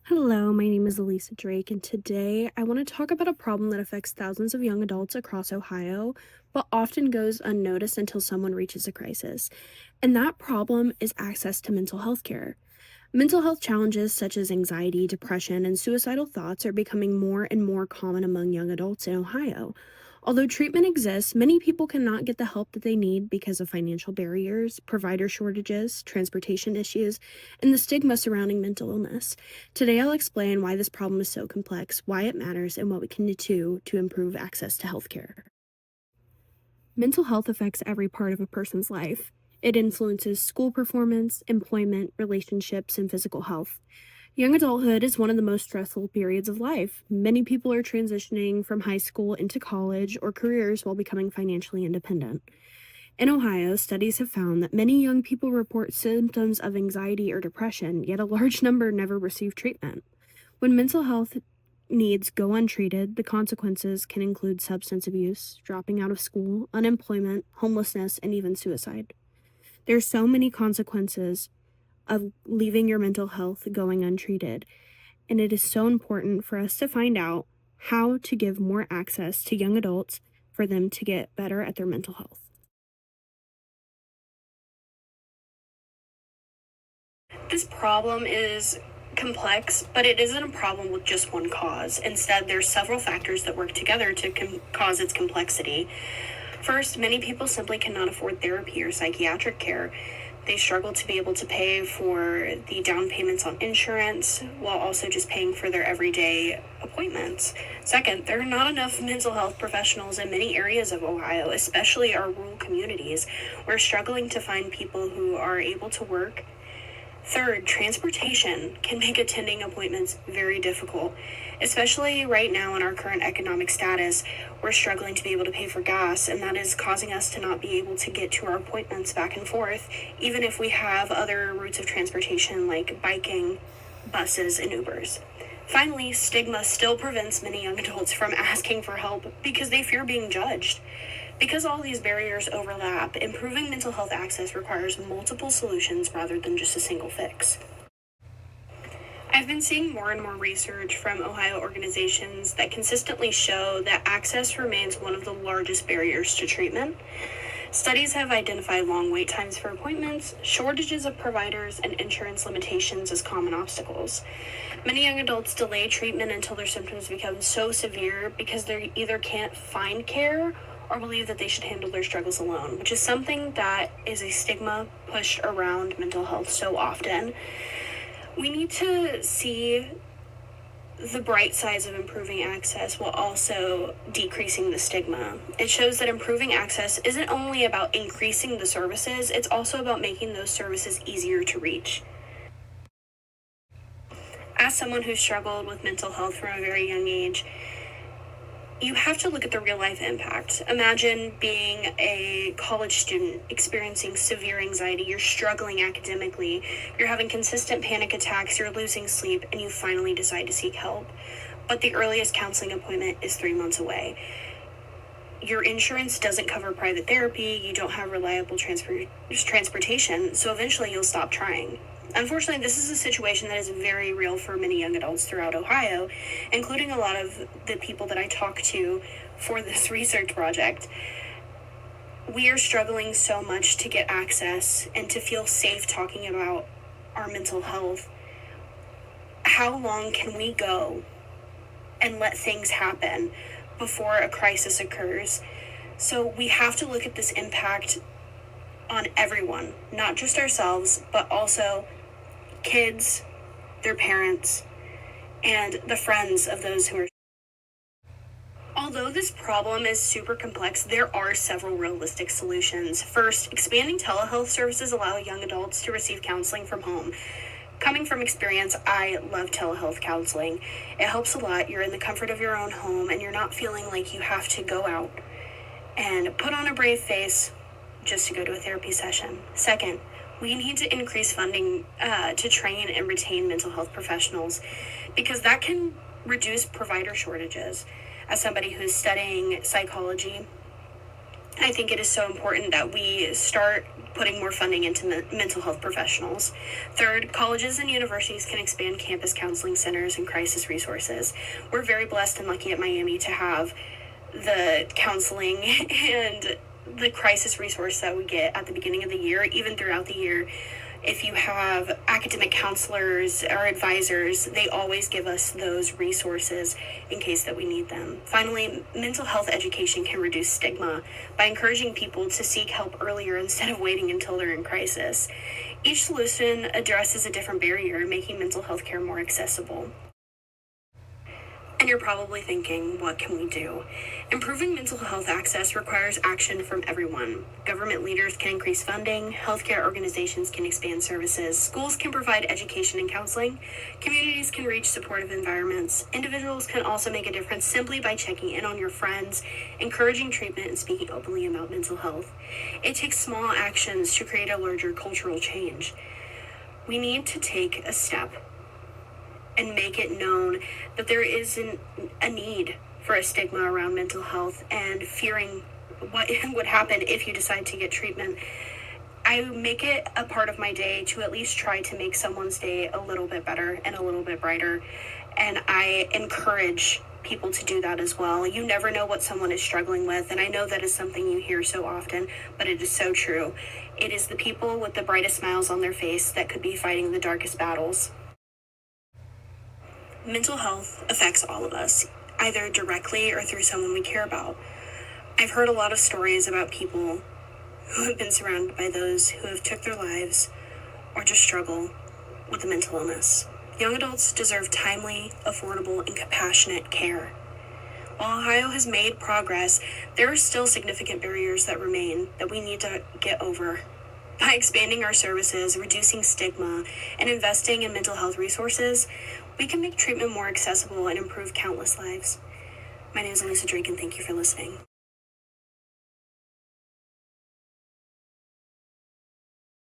Hello, my name is Elisa Drake, and today I want to talk about a problem that affects thousands of young adults across Ohio, but often goes unnoticed until someone reaches a crisis. And that problem is access to mental health care. Mental health challenges such as anxiety, depression, and suicidal thoughts are becoming more and more common among young adults in Ohio. Although treatment exists, many people cannot get the help that they need because of financial barriers, provider shortages, transportation issues, and the stigma surrounding mental illness. Today, I'll explain why this problem is so complex, why it matters, and what we can do to improve access to healthcare. Mental health affects every part of a person's life. It influences school performance, employment, relationships, and physical health. Young adulthood is one of the most stressful periods of life. Many people are transitioning from high school into college or careers while becoming financially independent. In Ohio, studies have found that many young people report symptoms of anxiety or depression, yet a large number never receive treatment. When mental health needs go untreated, the consequences can include substance abuse, dropping out of school, unemployment, homelessness, and even suicide. There's so many consequences of leaving your mental health going untreated, and it is so important for us to find out how to give more access to young adults for them to get better at their mental health. This problem is complex, but it isn't a problem with just one cause. Instead, there's several factors that work together to cause its complexity. First, many people simply cannot afford therapy or psychiatric care. They struggle to be able to pay for the down payments on insurance while also just paying for their everyday appointments. Second, there are not enough mental health professionals in many areas of Ohio, especially our rural communities. We're struggling to find people who are able to work. Third, transportation can make attending appointments very difficult, especially right now in our current economic status. We're struggling to be able to pay for gas, and that is causing us to not be able to get to our appointments back and forth, even if we have other routes of transportation like biking, buses, and Ubers. Finally, stigma still prevents many young adults from asking for help because they fear being judged. Because all these barriers overlap, improving mental health access requires multiple solutions rather than just a single fix. I've been seeing more and more research from Ohio organizations that consistently show that access remains one of the largest barriers to treatment. Studies have identified long wait times for appointments, shortages of providers, and insurance limitations as common obstacles. Many young adults delay treatment until their symptoms become so severe because they either can't find care or believe that they should handle their struggles alone, which is something that is a stigma pushed around mental health so often. We need to see the bright sides of improving access while also decreasing the stigma. It shows that improving access isn't only about increasing the services, it's also about making those services easier to reach. As someone who struggled with mental health from a very young age, you have to look at the real life impact. Imagine being a college student experiencing severe anxiety. You're struggling academically. You're having consistent panic attacks. You're losing sleep, and you finally decide to seek help. But the earliest counseling appointment is 3 months away. Your insurance doesn't cover private therapy. You don't have reliable transportation. So eventually you'll stop trying. Unfortunately, this is a situation that is very real for many young adults throughout Ohio, including a lot of the people that I talk to for this research project. We are struggling so much to get access and to feel safe talking about our mental health. How long can we go and let things happen before a crisis occurs? So we have to look at this impact on everyone, not just ourselves, but also kids, their parents, and the friends of those who are. Although this problem is super complex, there are several realistic solutions. First, expanding telehealth services allow young adults to receive counseling from home. Coming from experience, I love telehealth counseling. It helps a lot. You're in the comfort of your own home and you're not feeling like you have to go out and put on a brave face just to go to a therapy session. Second, we need to increase funding to train and retain mental health professionals because that can reduce provider shortages. As somebody who's studying psychology, I think it is so important that we start putting more funding into mental health professionals. Third, colleges and universities can expand campus counseling centers and crisis resources. We're very blessed and lucky at Miami to have the counseling and the crisis resource that we get at the beginning of the year, even throughout the year. If you have academic counselors or advisors, they always give us those resources in case that we need them. Finally, mental health education can reduce stigma by encouraging people to seek help earlier instead of waiting until they're in crisis. Each solution addresses a different barrier, making mental health care more accessible. And you're probably thinking, what can we do? Improving mental health access requires action from everyone. Government leaders can increase funding, healthcare organizations can expand services, schools can provide education and counseling, communities can reach supportive environments, individuals can also make a difference simply by checking in on your friends, encouraging treatment, and speaking openly about mental health. It takes small actions to create a larger cultural change. We need to take a step and make it known that there is a need for a stigma around mental health and fearing what would happen if you decide to get treatment. I make it a part of my day to at least try to make someone's day a little bit better and a little bit brighter. And I encourage people to do that as well. You never know what someone is struggling with, and I know that is something you hear so often, but it is so true. It is the people with the brightest smiles on their face that could be fighting the darkest battles. Mental health affects all of us, either directly or through someone we care about. I've heard a lot of stories about people who have been surrounded by those who have took their lives or just struggle with a mental illness. Young adults deserve timely, affordable, and compassionate care. While Ohio has made progress, there are still significant barriers that remain that we need to get over. By expanding our services, reducing stigma, and investing in mental health resources, we can make treatment more accessible and improve countless lives. My name is Elisa Drake, and thank you for listening.